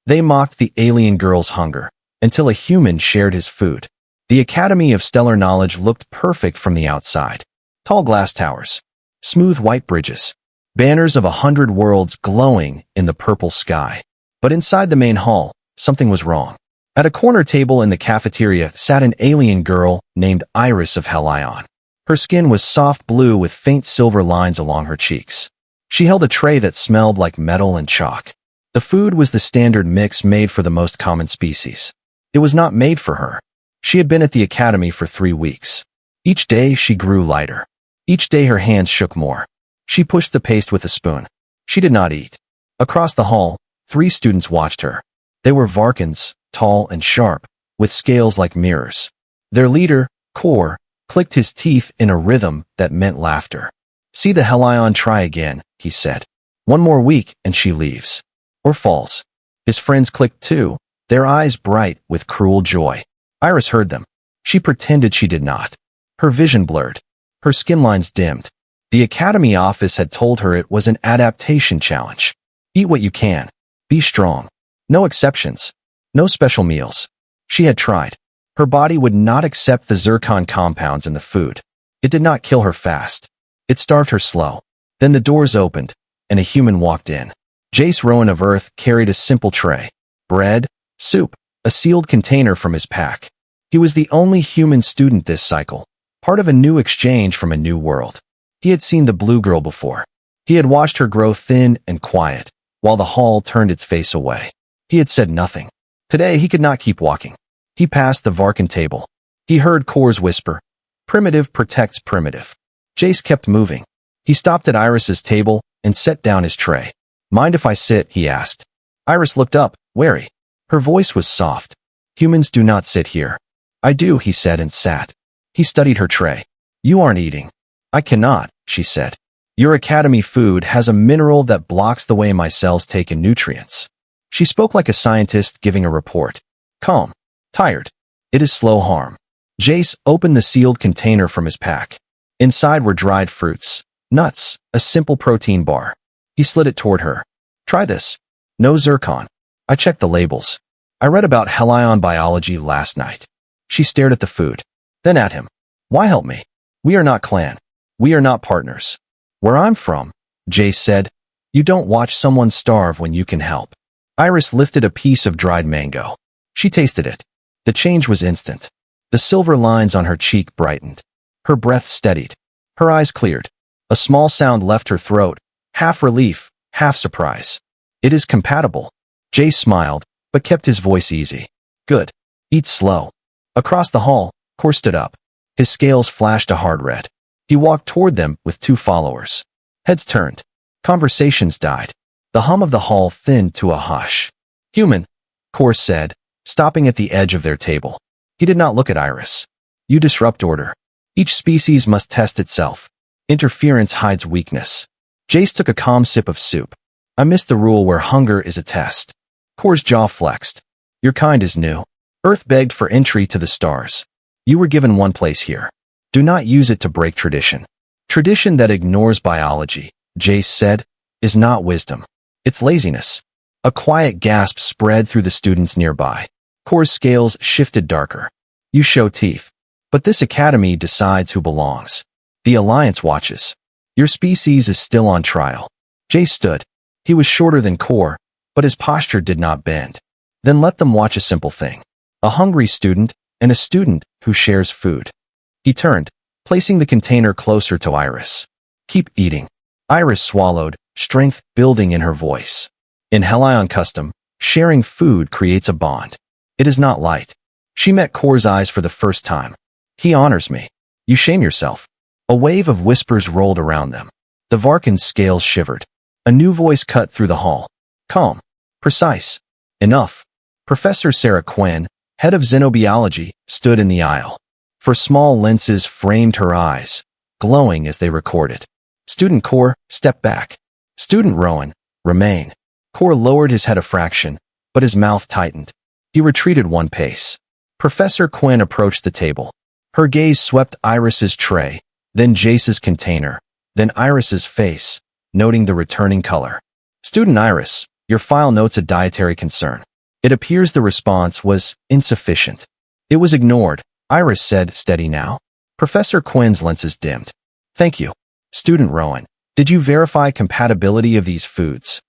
They mocked the alien girl's hunger until a human shared his food. The Academy of Stellar Knowledge looked perfect from the outside. Tall glass towers, smooth white bridges, banners of 100 worlds glowing in the purple sky. But inside the main hall, something was wrong. At a corner table in the cafeteria sat an alien girl named Iris of Helion. Her skin was soft blue with faint silver lines along her cheeks. She held a tray that smelled like metal and chalk. The food was the standard mix made for the most common species. It was not made for her. She had been at the academy for 3 weeks. Each day she grew lighter. Each day her hands shook more. She pushed the paste with a spoon. She did not eat. Across the hall, 3 students watched her. They were Varkans, tall and sharp, with scales like mirrors. Their leader, Kor, clicked his teeth in a rhythm that meant laughter. "See the Helion try again," he said. "One more week and she leaves. Or falls." His friends clicked too, their eyes bright with cruel joy. Iris heard them. She pretended she did not. Her vision blurred. Her skin lines dimmed. The academy office had told her it was an adaptation challenge. Eat what you can. Be strong. No exceptions. No special meals. She had tried. Her body would not accept the zircon compounds in the food. It did not kill her fast. It starved her slow. Then the doors opened, and a human walked in. Jace Rowan of Earth carried a simple tray. Bread, soup, a sealed container from his pack. He was the only human student this cycle, part of a new exchange from a new world. He had seen the blue girl before. He had watched her grow thin and quiet, while the hall turned its face away. He had said nothing. Today he could not keep walking. He passed the Varkan table. He heard Kor's whisper, "Primitive protects primitive." Jace kept moving. He stopped at Iris's table and set down his tray. "Mind if I sit?" he asked. Iris looked up, wary. Her voice was soft. "Humans do not sit here." "I do," he said and sat. He studied her tray. "You aren't eating." "I cannot," she said. "Your academy food has a mineral that blocks the way my cells take in nutrients." She spoke like a scientist giving a report. Calm. Tired. "It is slow harm." Jace opened the sealed container from his pack. Inside were dried fruits, nuts, a simple protein bar. He slid it toward her. "Try this. No zircon. I checked the labels. I read about Helion biology last night." She stared at the food, then at him. "Why help me? We are not clan. We are not partners." "Where I'm from," Jace said, "you don't watch someone starve when you can help." Iris lifted a piece of dried mango. She tasted it. The change was instant. The silver lines on her cheek brightened. Her breath steadied. Her eyes cleared. A small sound left her throat, half relief, half surprise. "It is compatible." Jace smiled, but kept his voice easy. "Good. Eat slow." Across the hall, Kor stood up. His scales flashed a hard red. He walked toward them with 2 followers. Heads turned. Conversations died. The hum of the hall thinned to a hush. "Human," Kor said, stopping at the edge of their table. He did not look at Iris. "You disrupt order. Each species must test itself. Interference hides weakness." Jace took a calm sip of soup. "I missed the rule where hunger is a test." Kor's jaw flexed. "Your kind is new. Earth begged for entry to the stars. You were given one place here. Do not use it to break tradition." "Tradition that ignores biology," Jace said, "is not wisdom. It's laziness." A quiet gasp spread through the students nearby. Kor's scales shifted darker. "You show teeth. But this academy decides who belongs. The Alliance watches. Your species is still on trial." Jace stood. He was shorter than Kor, but his posture did not bend. "Then let them watch a simple thing. A hungry student and a student who shares food." He turned, placing the container closer to Iris. "Keep eating." Iris swallowed, strength building in her voice. In Helion custom, sharing food creates a bond. It is not light. She met Kor's eyes for the first time. "He honors me. You shame yourself." A wave of whispers rolled around them. The Varkan's scales shivered. A new voice cut through the hall. Calm. Precise. Enough. Professor Sarah Quinn, head of xenobiology, stood in the aisle. For small lenses framed her eyes, glowing as they recorded. Student Kor, step back. Student Rowan, remain. Kor lowered his head a fraction, but his mouth tightened. He retreated 1 pace. Professor Quinn approached the table. Her gaze swept Iris's tray, then Jace's container, then Iris's face, noting the returning color. "Student Iris, your file notes a dietary concern. It appears the response was insufficient. It was ignored. Iris said, steady now. Professor Quinn's lenses dimmed. Thank you. Student Rowan, did you verify compatibility of these foods?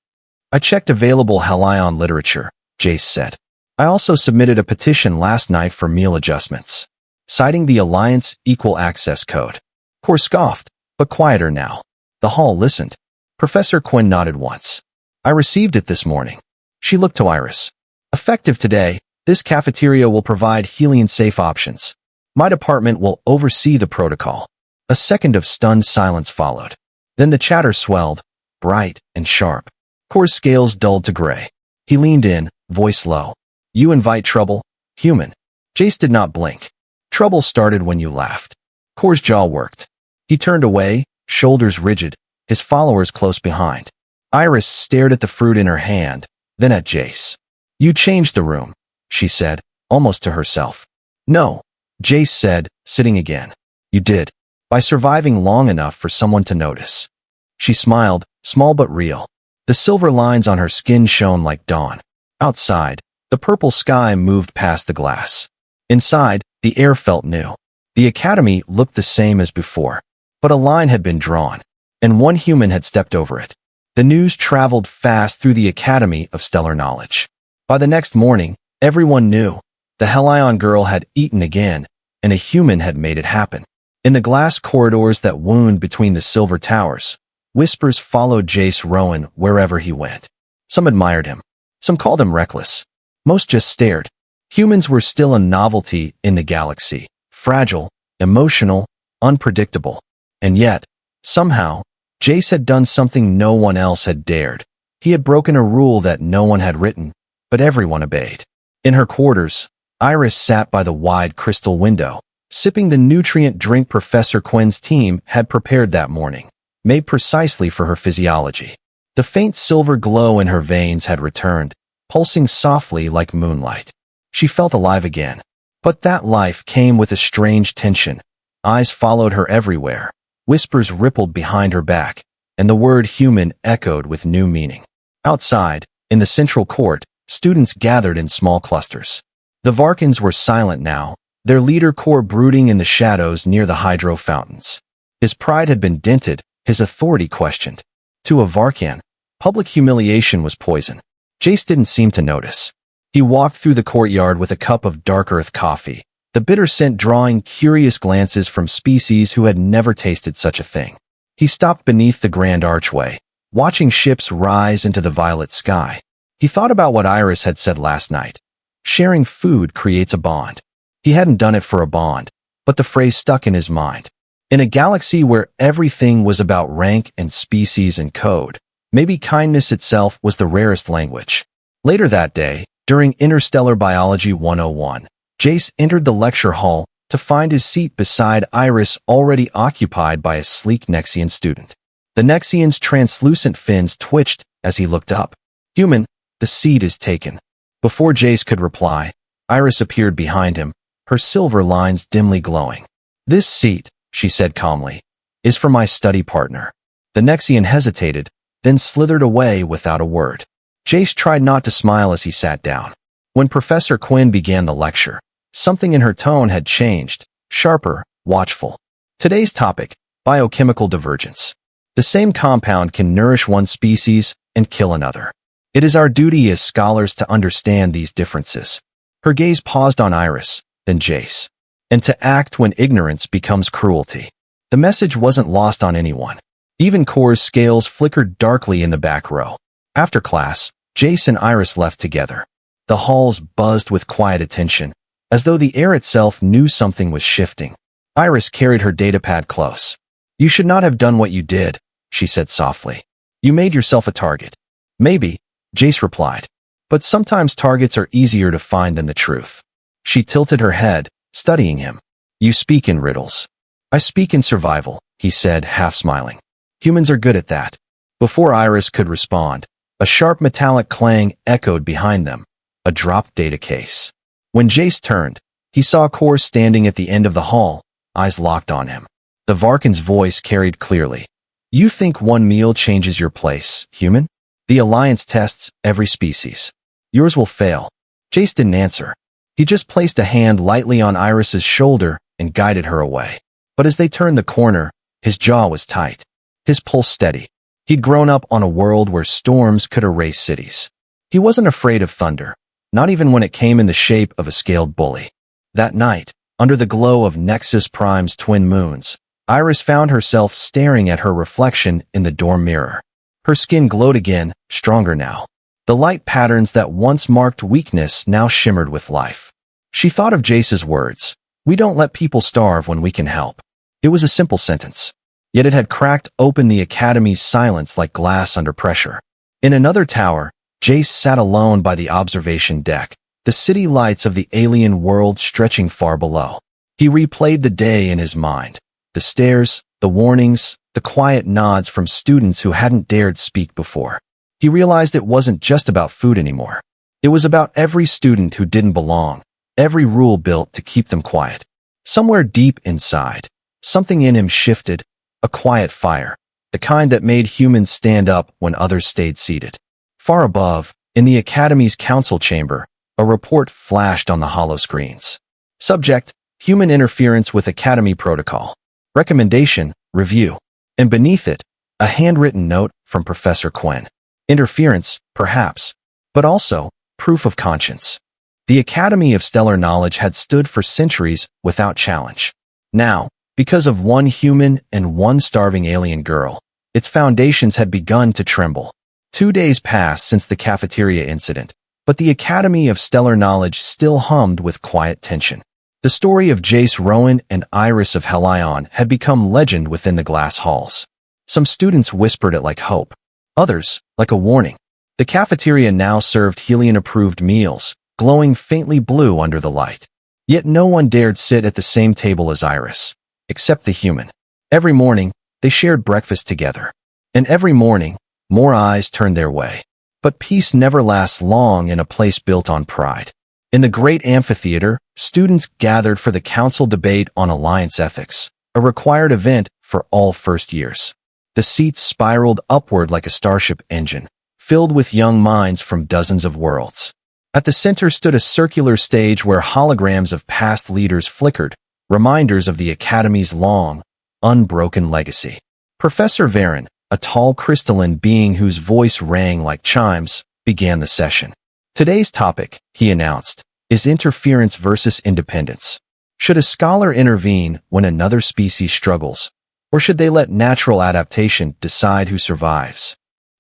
I checked available Halion literature, Jace said. I also submitted a petition last night for meal adjustments, citing the Alliance Equal Access Code. Kor scoffed, but quieter now. The hall listened. Professor Quinn nodded once. I received it this morning. She looked to Iris. Effective today, this cafeteria will provide helium-safe options. My department will oversee the protocol. A second of stunned silence followed. Then the chatter swelled, bright and sharp. Kor's scales dulled to gray. He leaned in, voice low. You invite trouble, human. Jace did not blink. Trouble started when you laughed. Kor's jaw worked. He turned away, shoulders rigid, his followers close behind. Iris stared at the fruit in her hand, then at Jace. You changed the room, she said, almost to herself. No, Jace said, sitting again. You did, by surviving long enough for someone to notice. She smiled, small but real. The silver lines on her skin shone like dawn. Outside, the purple sky moved past the glass. Inside, the air felt new. The academy looked the same as before, but a line had been drawn, and one human had stepped over it. The news traveled fast through the Academy of Stellar Knowledge. By the next morning, everyone knew. The Halion girl had eaten again, and a human had made it happen. In the glass corridors that wound between the silver towers, whispers followed Jace Rowan wherever he went. Some admired him. Some called him reckless. Most just stared. Humans were still a novelty in the galaxy. Fragile, emotional, unpredictable. And yet, somehow, Jace had done something no one else had dared. He had broken a rule that no one had written, but everyone obeyed. In her quarters, Iris sat by the wide crystal window, sipping the nutrient drink Professor Quinn's team had prepared that morning, made precisely for her physiology. The faint silver glow in her veins had returned, pulsing softly like moonlight. She felt alive again. But that life came with a strange tension. Eyes followed her everywhere. Whispers rippled behind her back, and the word human echoed with new meaning. Outside, in the central court, students gathered in small clusters. The Varkans were silent now, their leader Kor brooding in the shadows near the hydro fountains. His pride had been dented, his authority questioned. To a Varkan, public humiliation was poison. Jace didn't seem to notice. He walked through the courtyard with a cup of dark earth coffee, the bitter scent drawing curious glances from species who had never tasted such a thing. He stopped beneath the grand archway, watching ships rise into the violet sky. He thought about what Iris had said last night. Sharing food creates a bond. He hadn't done it for a bond, but the phrase stuck in his mind. In a galaxy where everything was about rank and species and code, maybe kindness itself was the rarest language. Later that day, during Interstellar Biology 101, Jace entered the lecture hall to find his seat beside Iris already occupied by a sleek Nexian student. The Nexian's translucent fins twitched as he looked up. Human, the seat is taken. Before Jace could reply, Iris appeared behind him, her silver lines dimly glowing. This seat, she said calmly, is for my study partner. The Nexian hesitated, then slithered away without a word. Jace tried not to smile as he sat down. When Professor Quinn began the lecture, something in her tone had changed, sharper, watchful. Today's topic, biochemical divergence. The same compound can nourish one species and kill another. It is our duty as scholars to understand these differences. Her gaze paused on Iris, then Jace. And to act when ignorance becomes cruelty. The message wasn't lost on anyone. Even Kor's scales flickered darkly in the back row. After class, Jace and Iris left together. The halls buzzed with quiet attention, as though the air itself knew something was shifting. Iris carried her datapad close. You should not have done what you did, she said softly. You made yourself a target. Maybe, Jace replied. But sometimes targets are easier to find than the truth. She tilted her head, studying him. You speak in riddles. I speak in survival, he said, half smiling. Humans are good at that. Before Iris could respond, a sharp metallic clang echoed behind them, a dropped data case. When Jace turned, he saw Kor standing at the end of the hall, eyes locked on him. The Varkan's voice carried clearly. You think one meal changes your place, human? The Alliance tests every species. Yours will fail. Jace didn't answer. He just placed a hand lightly on Iris's shoulder and guided her away. But as they turned the corner, his jaw was tight, his pulse steady. He'd grown up on a world where storms could erase cities. He wasn't afraid of thunder, not even when it came in the shape of a scaled bully. That night, under the glow of Nexus Prime's twin moons, Iris found herself staring at her reflection in the dorm mirror. Her skin glowed again, stronger now. The light patterns that once marked weakness now shimmered with life. She thought of Jace's words, "We don't let people starve when we can help." It was a simple sentence, yet it had cracked open the Academy's silence like glass under pressure. In another tower, Jace sat alone by the observation deck, the city lights of the alien world stretching far below. He replayed the day in his mind, the stares, the warnings, the quiet nods from students who hadn't dared speak before. He realized it wasn't just about food anymore. It was about every student who didn't belong, every rule built to keep them quiet. Somewhere deep inside, something in him shifted, a quiet fire, the kind that made humans stand up when others stayed seated. Far above, in the Academy's council chamber, a report flashed on the hollow screens. Subject: Human interference with Academy protocol. Recommendation: Review. And beneath it, a handwritten note from Professor Quinn. Interference, perhaps, but also proof of conscience. The Academy of Stellar Knowledge had stood for centuries without challenge. Now, because of one human and one starving alien girl, its foundations had begun to tremble. 2 days passed since the cafeteria incident, but the Academy of Stellar Knowledge still hummed with quiet tension. The story of Jace Rowan and Iris of Helion had become legend within the glass halls. Some students whispered it like hope, others like a warning. The cafeteria now served Helion-approved meals, glowing faintly blue under the light. Yet no one dared sit at the same table as Iris, except the human. Every morning, they shared breakfast together. And every morning, more eyes turned their way. But peace never lasts long in a place built on pride. In the great amphitheater, students gathered for the council debate on alliance ethics, a required event for all first years. The seats spiraled upward like a starship engine, filled with young minds from dozens of worlds. At the center stood a circular stage where holograms of past leaders flickered, reminders of the Academy's long, unbroken legacy. Professor Varen, a tall crystalline being whose voice rang like chimes, began the session. Today's topic, he announced, is interference versus independence. Should a scholar intervene when another species struggles, or should they let natural adaptation decide who survives?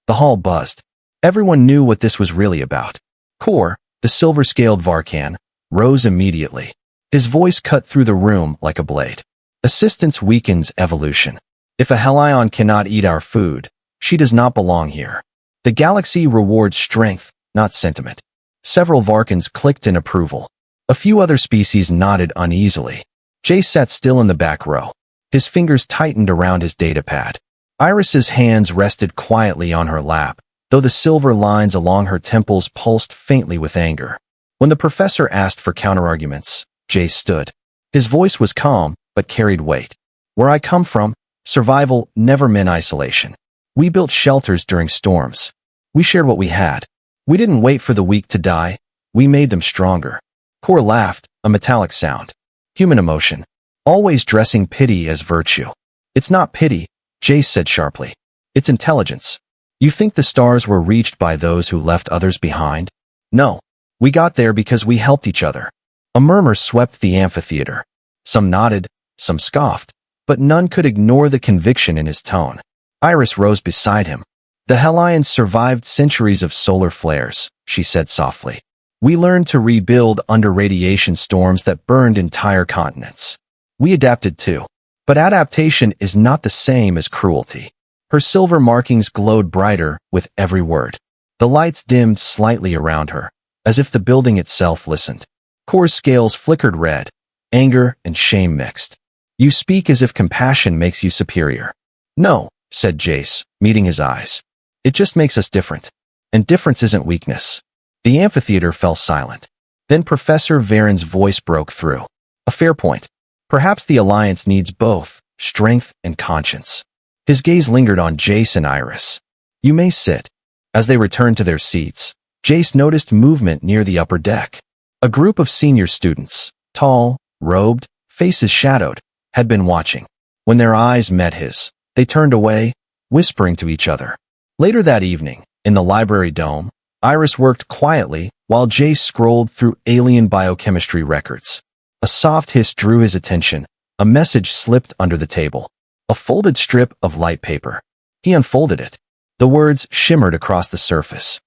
The hall buzzed. Everyone knew what this was really about. Kor, the silver-scaled Varkan, rose immediately. His voice cut through the room like a blade. Assistance weakens evolution. If a Helion cannot eat our food, she does not belong here. The galaxy rewards strength, not sentiment. Several Varkans clicked in approval. A few other species nodded uneasily. Jace sat still in the back row. His fingers tightened around his datapad. Iris's hands rested quietly on her lap, though the silver lines along her temples pulsed faintly with anger. When the professor asked for counterarguments, Jace stood. His voice was calm, but carried weight. Where I come from, survival never meant isolation. We built shelters during storms. We shared what we had. We didn't wait for the weak to die. We made them stronger. Kor laughed, a metallic sound. Human emotion. Always dressing pity as virtue. It's not pity, Jace said sharply. It's intelligence. You think the stars were reached by those who left others behind? No. We got there because we helped each other. A murmur swept the amphitheater. Some nodded, some scoffed, but none could ignore the conviction in his tone. Iris rose beside him. The Helions survived centuries of solar flares, she said softly. We learned to rebuild under radiation storms that burned entire continents. We adapted too. But adaptation is not the same as cruelty. Her silver markings glowed brighter with every word. The lights dimmed slightly around her, as if the building itself listened. Kor's scales flickered red, anger and shame mixed. You speak as if compassion makes you superior. No, said Jace, meeting his eyes. It just makes us different. And difference isn't weakness. The amphitheater fell silent. Then Professor Varen's voice broke through. A fair point. Perhaps the Alliance needs both, strength and conscience. His gaze lingered on Jace and Iris. You may sit. As they returned to their seats, Jace noticed movement near the upper deck. A group of senior students, tall, robed, faces shadowed, had been watching. When their eyes met his, they turned away, whispering to each other. Later that evening, in the library dome, Iris worked quietly while Jace scrolled through alien biochemistry records. A soft hiss drew his attention. A message slipped under the table. A folded strip of light paper. He unfolded it. The words shimmered across the surface.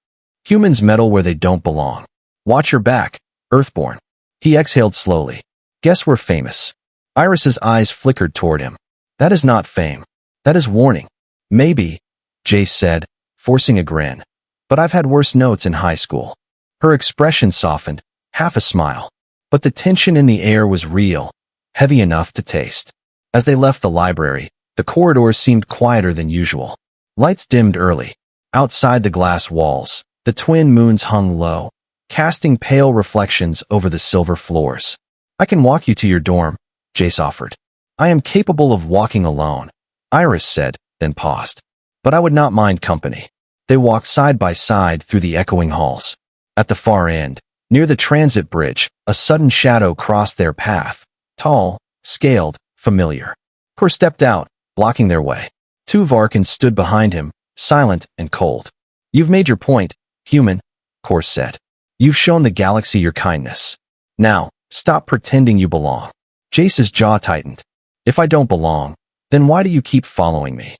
Humans meddle where they don't belong. Watch your back, Earthborn. He exhaled slowly. Guess we're famous. Iris's eyes flickered toward him. That is not fame. That is warning. Maybe, Jace said, forcing a grin. But I've had worse notes in high school. Her expression softened, half a smile. But the tension in the air was real, heavy enough to taste. As they left the library, the corridors seemed quieter than usual. Lights dimmed early. Outside the glass walls, the twin moons hung low, casting pale reflections over the silver floors. I can walk you to your dorm, Jace offered. I am capable of walking alone, Iris said, then paused. But I would not mind company. They walked side by side through the echoing halls. At the far end, near the transit bridge, a sudden shadow crossed their path. Tall, scaled, familiar. Kor stepped out, blocking their way. Two Varkans stood behind him, silent and cold. You've made your point, human, Kor said. You've shown the galaxy your kindness. Now, stop pretending you belong. Jace's jaw tightened. If I don't belong, then why do you keep following me?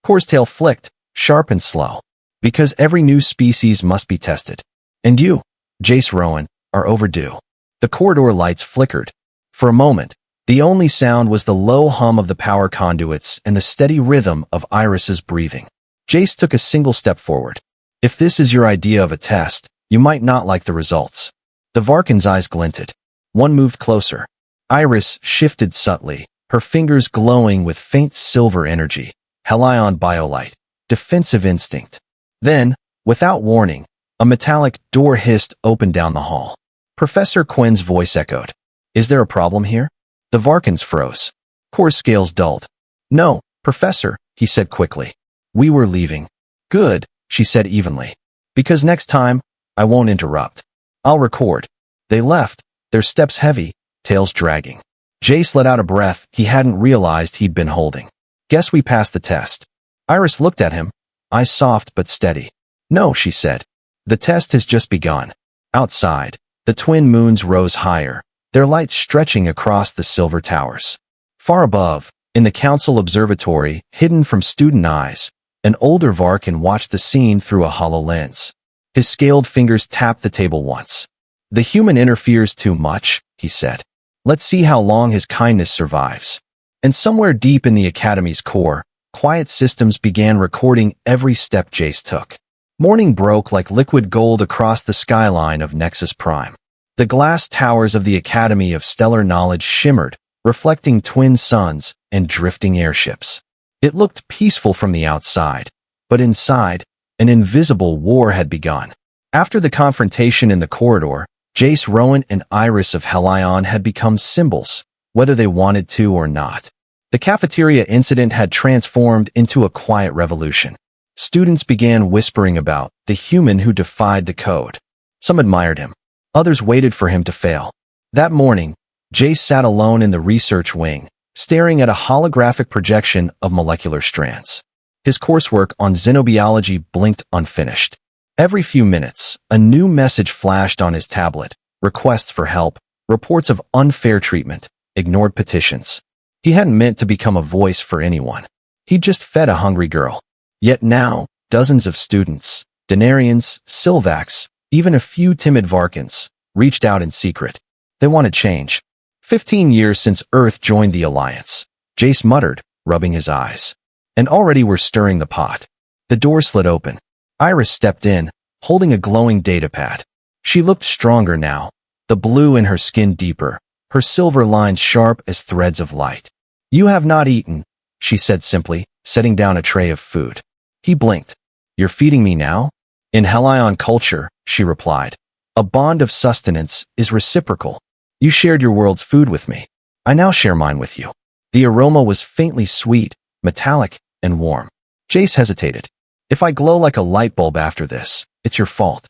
Kor's tail flicked, sharp and slow. Because every new species must be tested. And you, Jace Rowan, are overdue. The corridor lights flickered. For a moment, the only sound was the low hum of the power conduits and the steady rhythm of Iris's breathing. Jace took a single step forward. If this is your idea of a test, you might not like the results. The Varkan's eyes glinted. One moved closer. Iris shifted subtly, her fingers glowing with faint silver energy. Helion biolight. Defensive instinct. Then, without warning, a metallic door hissed open down the hall. Professor Quinn's voice echoed. Is there a problem here? The Varkans froze. Kor's scales dulled. No, Professor, he said quickly. We were leaving. Good, she said evenly. Because next time, I won't interrupt. I'll record. They left, their steps heavy, tails dragging. Jace let out a breath he hadn't realized he'd been holding. Guess we passed the test. Iris looked at him, eyes soft but steady. No, she said. The test has just begun. Outside, the twin moons rose higher, their lights stretching across the silver towers. Far above, in the council observatory, hidden from student eyes, an older Varkan watched the scene through a hollow lens. His scaled fingers tapped the table once. The human interferes too much, he said. Let's see how long his kindness survives. And somewhere deep in the Academy's core, quiet systems began recording every step Jace took. Morning broke like liquid gold across the skyline of Nexus Prime. The glass towers of the Academy of Stellar Knowledge shimmered, reflecting twin suns and drifting airships. It looked peaceful from the outside, but inside, an invisible war had begun. After the confrontation in the corridor, Jace Rowan and Iris of Helion had become symbols, whether they wanted to or not. The cafeteria incident had transformed into a quiet revolution. Students began whispering about the human who defied the code. Some admired him. Others waited for him to fail. That morning, Jace sat alone in the research wing, staring at a holographic projection of molecular strands. His coursework on xenobiology blinked unfinished. Every few minutes, a new message flashed on his tablet. Requests for help, reports of unfair treatment, ignored petitions. He hadn't meant to become a voice for anyone. He'd just fed a hungry girl. Yet now, dozens of students, Denarians, Silvax, even a few timid Varkans, reached out in secret. They wanted change. 15 years since Earth joined the Alliance, Jace muttered, rubbing his eyes. And already we're stirring the pot. The door slid open. Iris stepped in, holding a glowing datapad. She looked stronger now, the blue in her skin deeper, her silver lines sharp as threads of light. You have not eaten, she said simply, setting down a tray of food. He blinked. You're feeding me now? In Helion culture, she replied, a bond of sustenance is reciprocal. You shared your world's food with me. I now share mine with you. The aroma was faintly sweet, metallic, and warm. Jace hesitated. If I glow like a light bulb after this, it's your fault.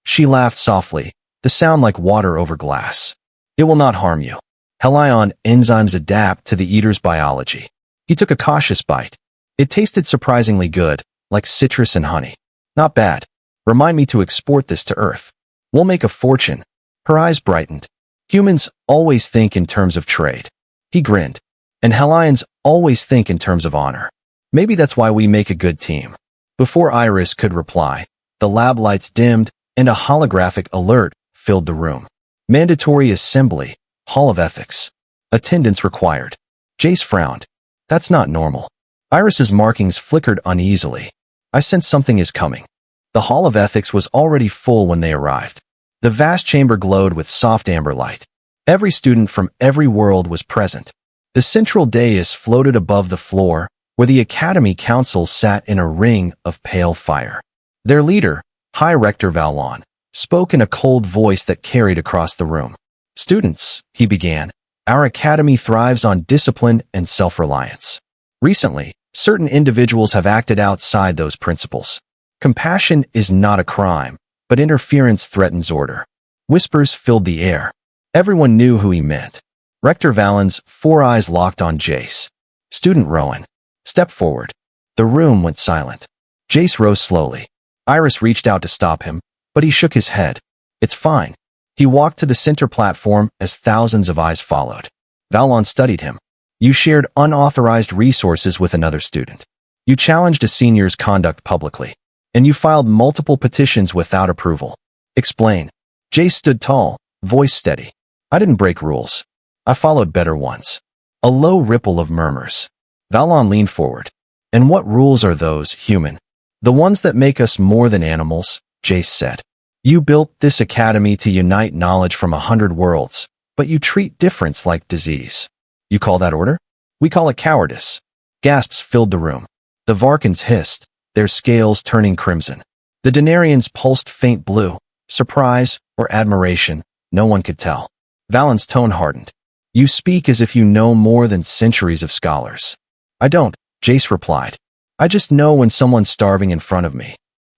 She laughed softly, the sound like water over glass. It will not harm you. Helion enzymes adapt to the eater's biology. He took a cautious bite. It tasted surprisingly good, like citrus and honey. Not bad. Remind me to export this to Earth. We'll make a fortune. Her eyes brightened. Humans always think in terms of trade. He grinned. And Helions always think in terms of honor. Maybe that's why we make a good team. Before Iris could reply, the lab lights dimmed and a holographic alert filled the room. Mandatory assembly. Hall of Ethics. Attendance required. Jace frowned. That's not normal. Iris's markings flickered uneasily. I sense something is coming. The Hall of Ethics was already full when they arrived. The vast chamber glowed with soft amber light. Every student from every world was present. The central dais floated above the floor, where the Academy Council sat in a ring of pale fire. Their leader, High Rector Valon, spoke in a cold voice that carried across the room. Students, he began, our academy thrives on discipline and self-reliance. Recently, certain individuals have acted outside those principles. Compassion is not a crime, but interference threatens order. Whispers filled the air. Everyone knew who he meant. Rector Valon's 4 eyes locked on Jace. Student Rowan, step forward. The room went silent. Jace rose slowly. Iris reached out to stop him, but he shook his head. It's fine. He walked to the center platform as thousands of eyes followed. Valon studied him. You shared unauthorized resources with another student. You challenged a senior's conduct publicly. And you filed multiple petitions without approval. Explain. Jace stood tall, voice steady. I didn't break rules. I followed better ones. A low ripple of murmurs. Valon leaned forward. And what rules are those, human? The ones that make us more than animals, Jace said. You built this academy to unite knowledge from 100 worlds, but you treat difference like disease. You call that order? We call it cowardice. Gasps filled the room. The Varkans hissed, their scales turning crimson. The Denarians pulsed faint blue. Surprise or admiration, no one could tell. Valon's tone hardened. You speak as if you know more than centuries of scholars. I don't, Jace replied. I just know when someone's starving in front of me.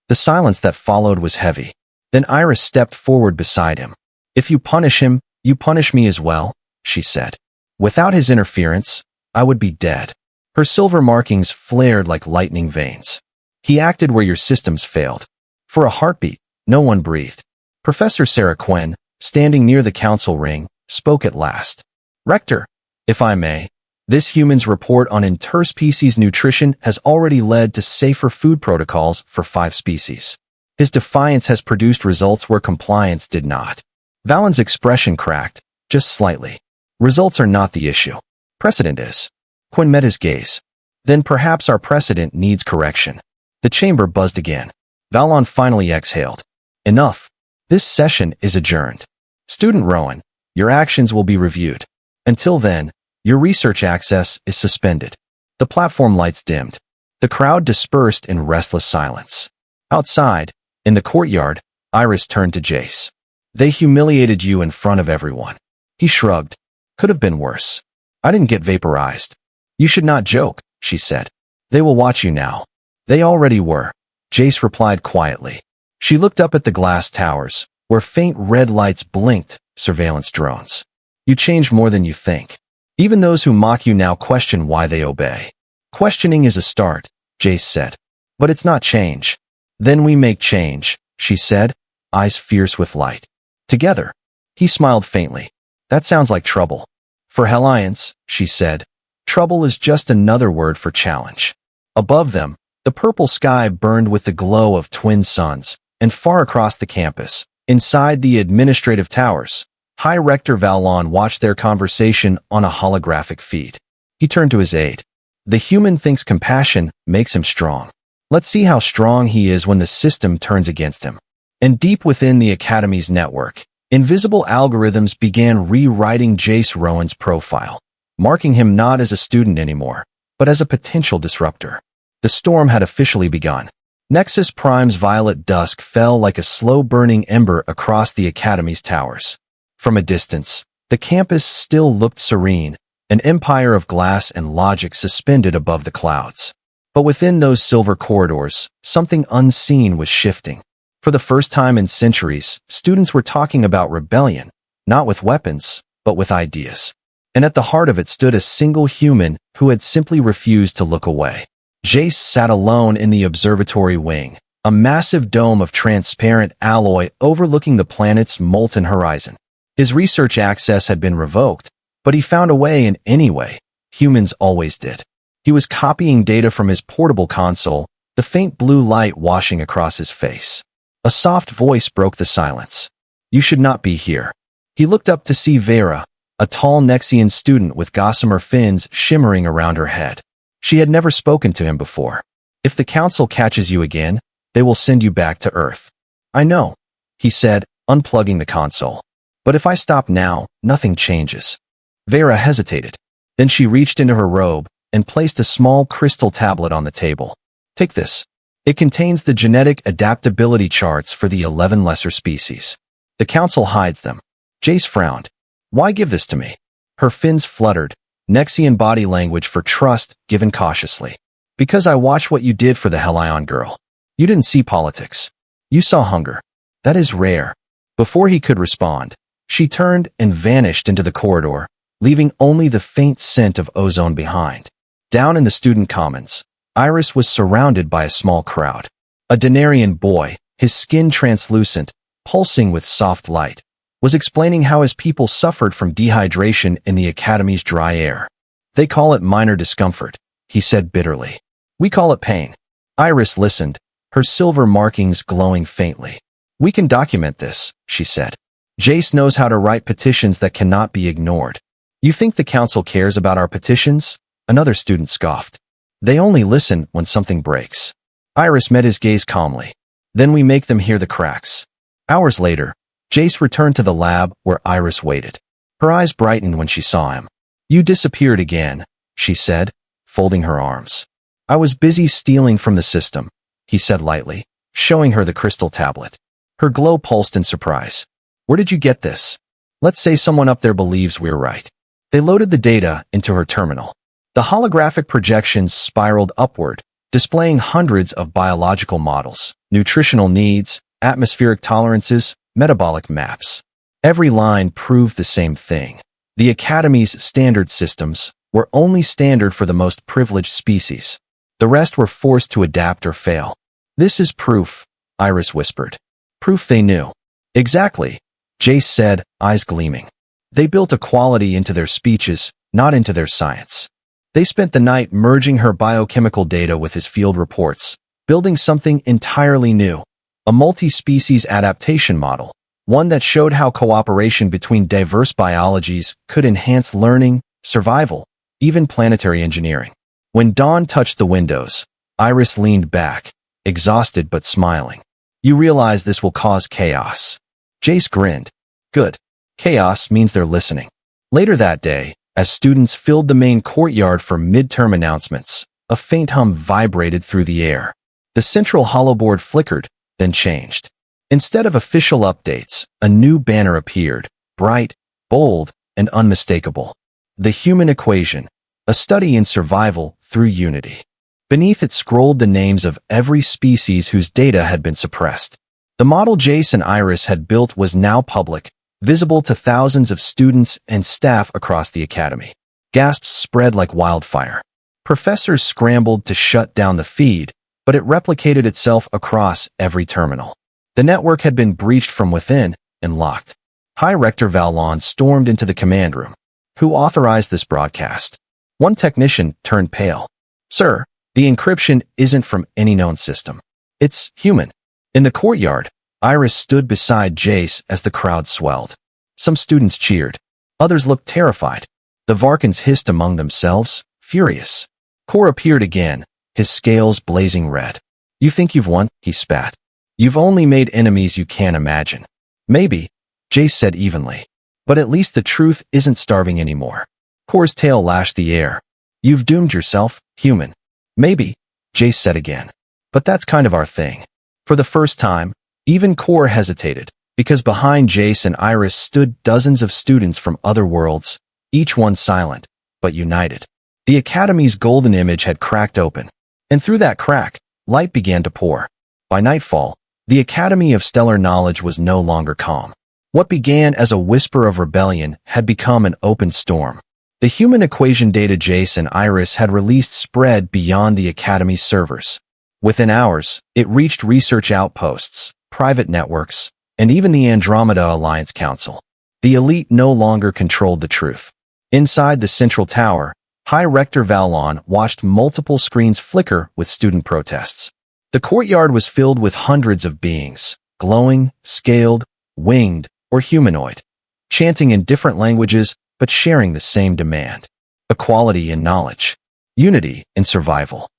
The silence that followed was heavy. Then Iris stepped forward beside him. If you punish him, you punish me as well, she said. Without his interference, I would be dead. Her silver markings flared like lightning veins. He acted where your systems failed. For a heartbeat, no one breathed. Professor Sarah Quinn, standing near the council ring, spoke at last. Rector, if I may, this human's report on interspecies nutrition has already led to safer food protocols for 5 species. His defiance has produced results where compliance did not. Valon's expression cracked, just slightly. Results are not the issue. Precedent is. Quinn met his gaze. Then perhaps our precedent needs correction. The chamber buzzed again. Valon finally exhaled. Enough. This session is adjourned. Student Rowan, your actions will be reviewed. Until then, your research access is suspended. The platform lights dimmed. The crowd dispersed in restless silence. Outside, in the courtyard, Iris turned to Jace. They humiliated you in front of everyone. He shrugged. Could have been worse. I didn't get vaporized. You should not joke, she said. They will watch you now. They already were. Jace replied quietly. She looked up at the glass towers, where faint red lights blinked, surveillance drones. You change more than you think. Even those who mock you now question why they obey. Questioning is a start, Jace said. But it's not change. Then we make change, she said, eyes fierce with light. Together. He smiled faintly. That sounds like trouble. For Helions, she said, trouble is just another word for challenge. Above them, the purple sky burned with the glow of twin suns, and far across the campus, inside the administrative towers, High Rector Valon watched their conversation on a holographic feed. He turned to his aide. The human thinks compassion makes him strong. Let's see how strong he is when the system turns against him. And deep within the Academy's network, invisible algorithms began rewriting Jace Rowan's profile, marking him not as a student anymore, but as a potential disruptor. The storm had officially begun. Nexus Prime's violet dusk fell like a slow-burning ember across the Academy's towers. From a distance, the campus still looked serene, an empire of glass and logic suspended above the clouds. But within those silver corridors, something unseen was shifting. For the first time in centuries, students were talking about rebellion, not with weapons, but with ideas. And at the heart of it stood a single human who had simply refused to look away. Jace sat alone in the observatory wing, a massive dome of transparent alloy overlooking the planet's molten horizon. His research access had been revoked, but he found a way in any way. Humans always did. He was copying data from his portable console, the faint blue light washing across his face. A soft voice broke the silence. "You should not be here." He looked up to see Vera, a tall Nexian student with gossamer fins shimmering around her head. She had never spoken to him before. "If the council catches you again, they will send you back to Earth." "I know," he said, unplugging the console. "But if I stop now, nothing changes." Vera hesitated. Then she reached into her robe and placed a small crystal tablet on the table. "Take this. It contains the genetic adaptability charts for the 11 lesser species. The council hides them." Jace frowned. "Why give this to me?" Her fins fluttered, Nexian body language for trust given cautiously. "Because I watched what you did for the Helion girl. You didn't see politics. You saw hunger. That is rare." Before he could respond, she turned and vanished into the corridor, leaving only the faint scent of ozone behind. Down in the student commons, Iris was surrounded by a small crowd. A Denarian boy, his skin translucent, pulsing with soft light, was explaining how his people suffered from dehydration in the Academy's dry air. "They call it minor discomfort," he said bitterly. "We call it pain." Iris listened, her silver markings glowing faintly. "We can document this," she said. "Jace knows how to write petitions that cannot be ignored." "You think the council cares about our petitions?" Another student scoffed. "They only listen when something breaks." Iris met his gaze calmly. "Then we make them hear the cracks." Hours later, Jace returned to the lab where Iris waited. Her eyes brightened when she saw him. "You disappeared again," she said, folding her arms. "I was busy stealing from the system," he said lightly, showing her the crystal tablet. Her glow pulsed in surprise. "Where did you get this?" "Let's say someone up there believes we're right." They loaded the data into her terminal. The holographic projections spiraled upward, displaying hundreds of biological models, nutritional needs, atmospheric tolerances, metabolic maps. Every line proved the same thing. The Academy's standard systems were only standard for the most privileged species. The rest were forced to adapt or fail. "This is proof," Iris whispered. "Proof they knew." "Exactly," Jace said, eyes gleaming. "They built equality into their speeches, not into their science." They spent the night merging her biochemical data with his field reports, building something entirely new, a multi-species adaptation model, one that showed how cooperation between diverse biologies could enhance learning, survival, even planetary engineering. When dawn touched the windows, Iris leaned back, exhausted but smiling. "You realize this will cause chaos." Jace grinned. "Good. Chaos means they're listening." Later that day, as students filled the main courtyard for midterm announcements, a faint hum vibrated through the air. The central holoboard flickered, then changed. Instead of official updates, a new banner appeared, bright, bold, and unmistakable. "The Human Equation, a study in survival through unity." Beneath it scrolled the names of every species whose data had been suppressed. The model Jace and Iris had built was now public, visible to thousands of students and staff across the Academy. Gasps spread like wildfire. Professors scrambled to shut down the feed, but it replicated itself across every terminal. The network had been breached from within and locked. High Rector Valon stormed into the command room. "Who authorized this broadcast?" One technician turned pale. "Sir, the encryption isn't from any known system. It's human." In the courtyard, Iris stood beside Jace as the crowd swelled. Some students cheered. Others looked terrified. The Varkans hissed among themselves, furious. Kor appeared again, his scales blazing red. "You think you've won?" he spat. "You've only made enemies you can't imagine." "Maybe," Jace said evenly. "But at least the truth isn't starving anymore." Kor's tail lashed the air. "You've doomed yourself, human." "Maybe," Jace said again. "But that's kind of our thing." For the first time, even Kor hesitated, because behind Jace and Iris stood dozens of students from other worlds, each one silent, but united. The Academy's golden image had cracked open, and through that crack, light began to pour. By nightfall, The Academy of Stellar Knowledge was no longer calm. What began as a whisper of rebellion had become an open storm. The human equation data Jace and Iris had released spread beyond the Academy's servers. Within hours, it reached research outposts, private networks, and even the Andromeda Alliance Council. The elite no longer controlled the truth. Inside the central tower, High Rector Valon watched multiple screens flicker with student protests. The courtyard was filled with hundreds of beings, glowing, scaled, winged, or humanoid, chanting in different languages but sharing the same demand: equality in knowledge, unity in survival.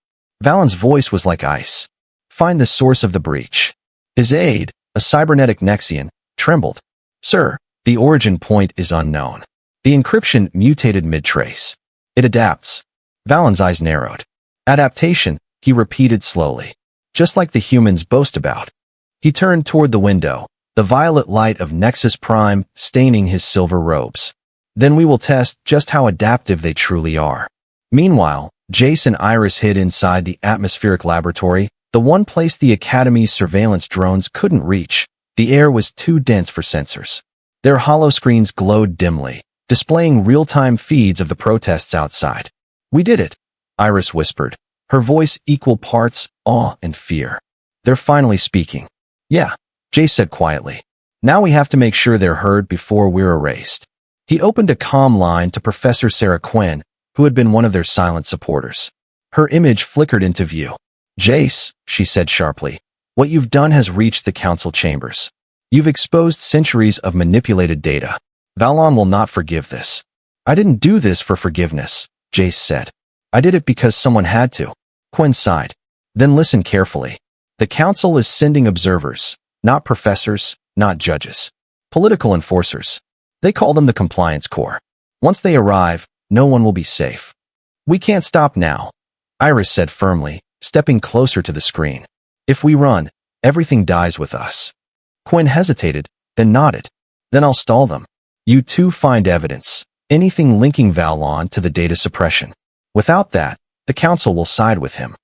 Valon's voice was like ice. Find the source of the breach. His aide, a cybernetic Nexian, trembled. Sir, the origin point is unknown. The encryption mutated mid-trace. It adapts. Valon's eyes narrowed. Adaptation, he repeated slowly. Just like the humans boast about. He turned toward the window, the violet light of Nexus Prime staining his silver robes. Then we will test just how adaptive they truly are. Meanwhile, Jace and Iris hid inside the atmospheric laboratory, the one place the Academy's surveillance drones couldn't reach. The air was too dense for sensors. Their holoscreens glowed dimly, displaying real-time feeds of the protests outside. We did it, Iris whispered, her voice equal parts awe and fear. They're finally speaking. Yeah, Jace said quietly. Now we have to make sure they're heard before we're erased. He opened a comm line to Professor Sarah Quinn, who had been one of their silent supporters. Her image flickered into view. Jace, she said sharply, what you've done has reached the council chambers. You've exposed centuries of manipulated data. Valon will not forgive this. I didn't do this for forgiveness, Jace said. I did it because someone had to. Quinn sighed. Then listen carefully. The council is sending observers, not professors, not judges. Political enforcers. They call them the Compliance Corps. Once they arrive, no one will be safe. We can't stop now, Iris said firmly, stepping closer to the screen. If we run, everything dies with us. Quinn hesitated, then nodded. Then I'll stall them. You two find evidence, anything linking Valon to the data suppression. Without that, the council will side with him.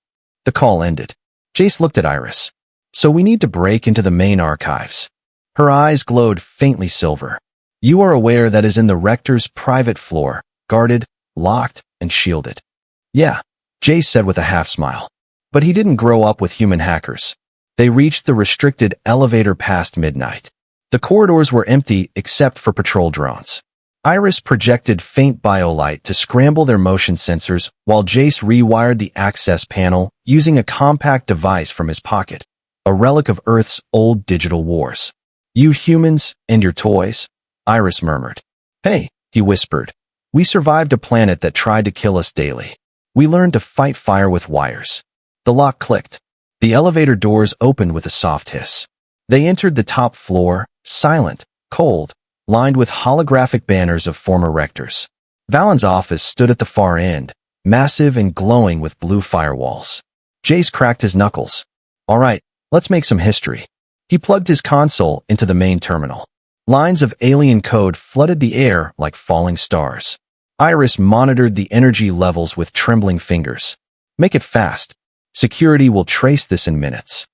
The call ended. Jace looked at Iris. So we need to break into the main archives. Her eyes glowed faintly silver. You are aware that is in the rector's private floor, guarded, locked, and shielded. Yeah, Jace said with a half-smile. But he didn't grow up with human hackers. They reached the restricted elevator past midnight. The corridors were empty except for patrol drones. Iris projected faint biolight to scramble their motion sensors while Jace rewired the access panel using a compact device from his pocket, a relic of Earth's old digital wars. You humans and your toys, Iris murmured. Hey, he whispered. We survived a planet that tried to kill us daily. We learned to fight fire with wires. The lock clicked. The elevator doors opened with a soft hiss. They entered the top floor, silent, cold, lined with holographic banners of former rectors. Valon's office stood at the far end, massive and glowing with blue firewalls. Jace cracked his knuckles. All right, let's make some history. He plugged his console into the main terminal. Lines of alien code flooded the air like falling stars. Iris monitored the energy levels with trembling fingers. Make it fast. Security will trace this in minutes.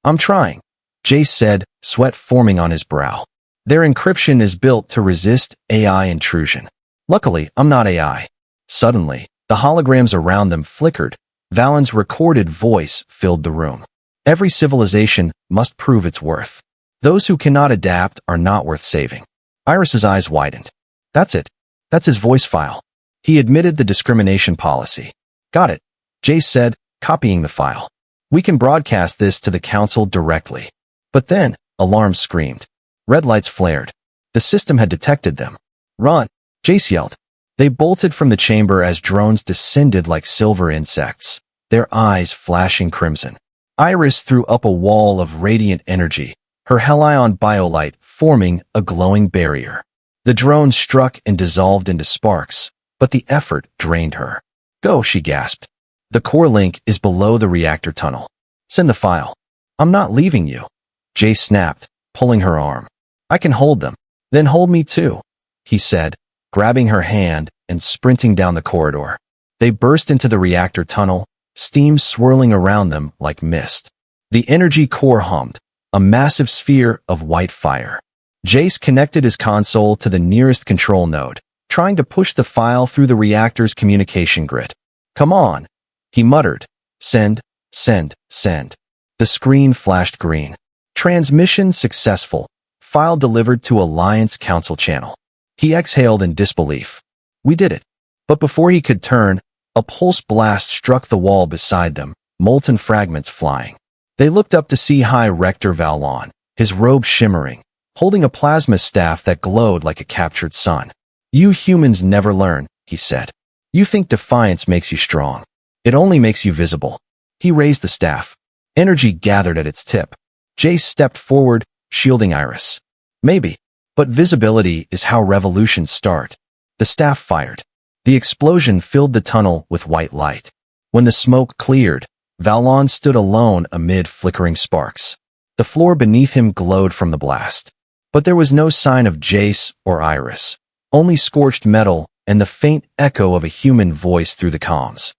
I'm trying, Jace said, sweat forming on his brow. Their encryption is built to resist AI intrusion. Luckily, I'm not AI. Suddenly, the holograms around them flickered. Valon's recorded voice filled the room. Every civilization must prove its worth. Those who cannot adapt are not worth saving. Iris's eyes widened. That's it. That's his voice file. He admitted the discrimination policy. Got it, Jace said, copying the file. We can broadcast this to the council directly. But then, alarms screamed. Red lights flared. The system had detected them. Run, Jace yelled. They bolted from the chamber as drones descended like silver insects, their eyes flashing crimson. Iris threw up a wall of radiant energy, her Hellion biolight forming a glowing barrier. The drones struck and dissolved into sparks, but the effort drained her. Go, she gasped. The core link is below the reactor tunnel. Send the file. I'm not leaving you, Jace snapped, pulling her arm. I can hold them. Then hold me too, he said, grabbing her hand and sprinting down the corridor. They burst into the reactor tunnel, steam swirling around them like mist. The energy core hummed, a massive sphere of white fire. Jace connected his console to the nearest control node, trying to push the file through the reactor's communication grid. "Come on," he muttered. "Send, send, send." The screen flashed green. "Transmission successful. File delivered to Alliance Council channel." He exhaled in disbelief. "We did it." But before he could turn, a pulse blast struck the wall beside them, molten fragments flying. They looked up to see High Rector Valon, his robe shimmering, holding a plasma staff that glowed like a captured sun. "You humans never learn," he said. "You think defiance makes you strong. It only makes you visible." He raised the staff. Energy gathered at its tip. Jace stepped forward, shielding Iris. "Maybe. But visibility is how revolutions start." The staff fired. The explosion filled the tunnel with white light. When the smoke cleared, Valon stood alone amid flickering sparks. The floor beneath him glowed from the blast. But there was no sign of Jace or Iris, only scorched metal and the faint echo of a human voice through the comms.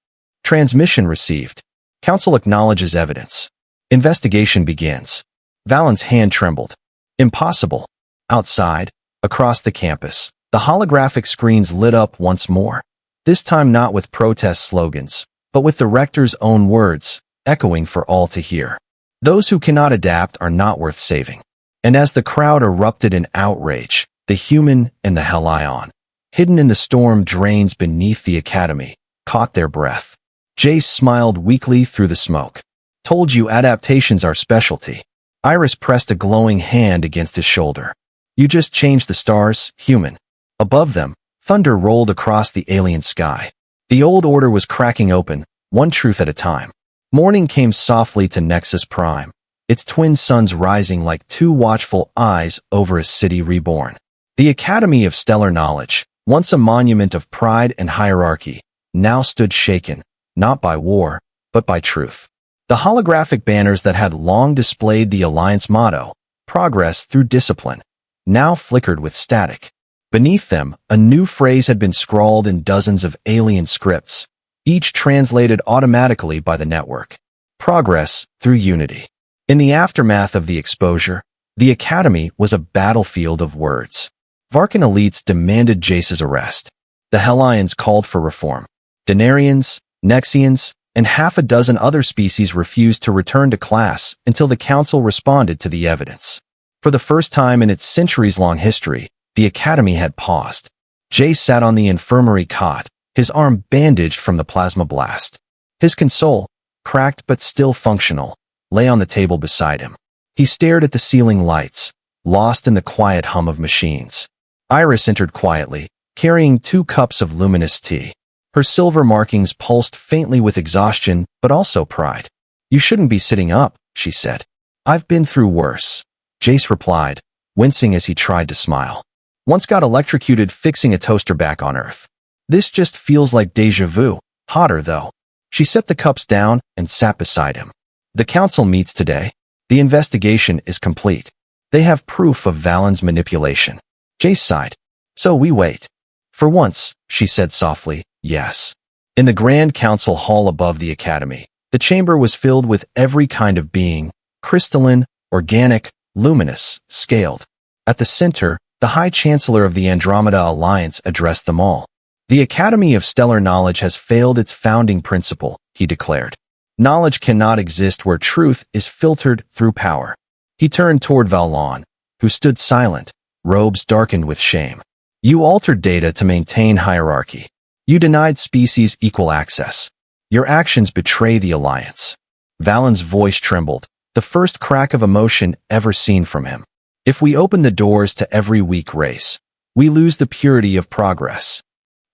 "Transmission received. Council acknowledges evidence. Investigation begins." Valon's hand trembled. "Impossible." Outside, across the campus, the holographic screens lit up once more, this time not with protest slogans, but with the rector's own words, echoing for all to hear. "Those who cannot adapt are not worth saving." And as the crowd erupted in outrage, the human and the Hellion, hidden in the storm drains beneath the academy, caught their breath. Jace smiled weakly through the smoke. "Told you adaptations are specialty." Iris pressed a glowing hand against his shoulder. "You just changed the stars, human." Above them, thunder rolled across the alien sky. The old order was cracking open, one truth at a time. Morning came softly to Nexus Prime, its twin suns rising like two watchful eyes over a city reborn. The Academy of Stellar Knowledge, once a monument of pride and hierarchy, now stood shaken, not by war, but by truth. The holographic banners that had long displayed the Alliance motto, "Progress through discipline," now flickered with static. Beneath them, a new phrase had been scrawled in dozens of alien scripts, each translated automatically by the network. "Progress through unity." In the aftermath of the exposure, the Academy was a battlefield of words. Varkan elites demanded Jace's arrest. The Hellions called for reform. Denarians, Nexians, and half a dozen other species refused to return to class until the Council responded to the evidence. For the first time in its centuries-long history, the Academy had paused. Jace sat on the infirmary cot, his arm bandaged from the plasma blast. His console, cracked but still functional, lay on the table beside him. He stared at the ceiling lights, lost in the quiet hum of machines. Iris entered quietly, carrying 2 cups of luminous tea. Her silver markings pulsed faintly with exhaustion, but also pride. "You shouldn't be sitting up," she said. "I've been through worse," Jace replied, wincing as he tried to smile. "Once got electrocuted fixing a toaster back on Earth. This just feels like déjà vu, hotter though." She set the cups down and sat beside him. "The Council meets today. The investigation is complete. They have proof of Valon's manipulation." Jace sighed. "So we wait." "For once," she said softly, "yes." In the Grand Council Hall above the Academy, the chamber was filled with every kind of being, crystalline, organic, luminous, scaled. At the center, the High Chancellor of the Andromeda Alliance addressed them all. "The Academy of Stellar Knowledge has failed its founding principle," he declared. "Knowledge cannot exist where truth is filtered through power." He turned toward Valon, who stood silent, robes darkened with shame. "You altered data to maintain hierarchy. You denied species equal access. Your actions betray the Alliance." Valon's voice trembled, the first crack of emotion ever seen from him. "If we open the doors to every weak race, we lose the purity of progress."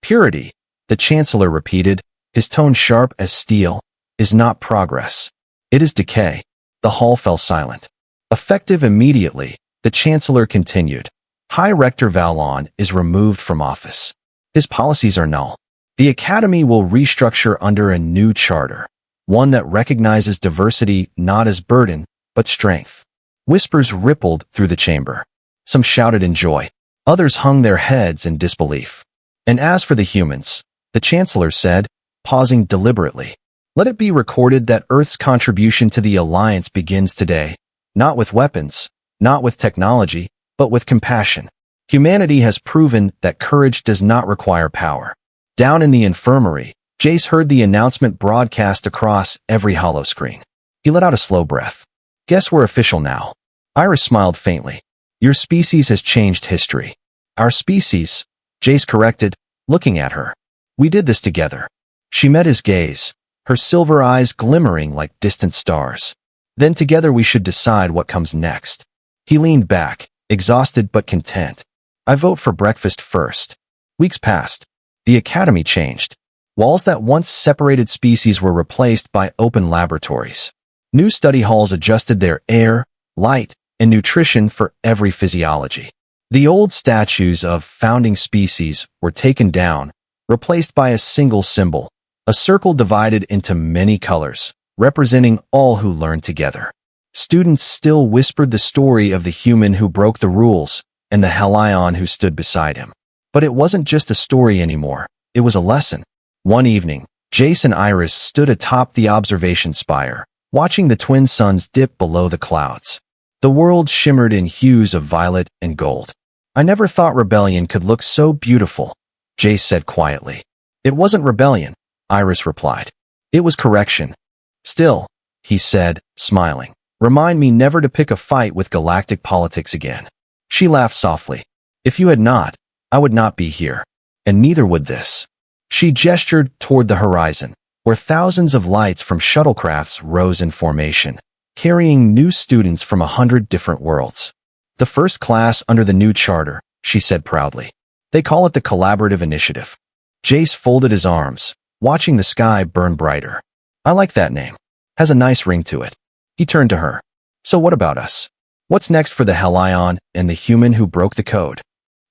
"Purity," the Chancellor repeated, his tone sharp as steel, "is not progress. It is decay." The hall fell silent. Effective immediately, the Chancellor continued. "High Rector Valon is removed from office. His policies are null. The Academy will restructure under a new charter, one that recognizes diversity not as burden, but strength." Whispers rippled through the chamber. Some shouted in joy. Others hung their heads in disbelief. "And as for the humans," the Chancellor said, pausing deliberately, "let it be recorded that Earth's contribution to the Alliance begins today. Not with weapons, not with technology, but with compassion. Humanity has proven that courage does not require power. Down in the infirmary, Jace heard the announcement broadcast across every holoscreen. He let out a slow breath. Guess we're official now. Iris smiled faintly. Your species has changed history. Our species, Jace corrected, looking at her. We did this together. She met his gaze, her silver eyes glimmering like distant stars. Then together we should decide what comes next. He leaned back, exhausted but content. I vote for breakfast first. Weeks passed. The academy changed. Walls that once separated species were replaced by open laboratories. New study halls adjusted their air, light, and nutrition for every physiology. The old statues of founding species were taken down, replaced by a single symbol, a circle divided into many colors, representing all who learned together. Students still whispered the story of the human who broke the rules and the Hellion who stood beside him. But it wasn't just a story anymore, it was a lesson. One evening, Jace and Iris stood atop the observation spire, watching the twin suns dip below the clouds. The world shimmered in hues of violet and gold. I never thought rebellion could look so beautiful, Jace said quietly. It wasn't rebellion, Iris replied. It was correction. Still, he said, smiling, remind me never to pick a fight with galactic politics again. She laughed softly. If you had not, I would not be here. And neither would this. She gestured toward the horizon, where thousands of lights from shuttlecrafts rose in formation, carrying new students from 100 different worlds. The first class under the new charter, she said proudly. They call it the Collaborative Initiative. Jace folded his arms, watching the sky burn brighter. I like that name. Has a nice ring to it. He turned to her. So what about us? What's next for the Hellion and the human who broke the code?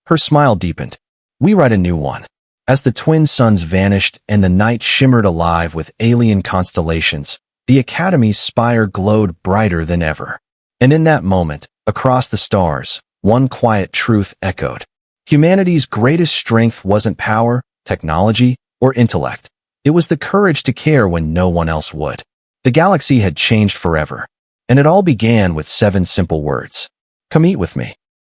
Her smile deepened. We write a new one. As the twin suns vanished and the night shimmered alive with alien constellations, the Academy's spire glowed brighter than ever. And in that moment, across the stars, one quiet truth echoed. Humanity's greatest strength wasn't power, technology, or intellect. It was the courage to care when no one else would. The galaxy had changed forever, and it all began with 7 simple words. Come eat with me.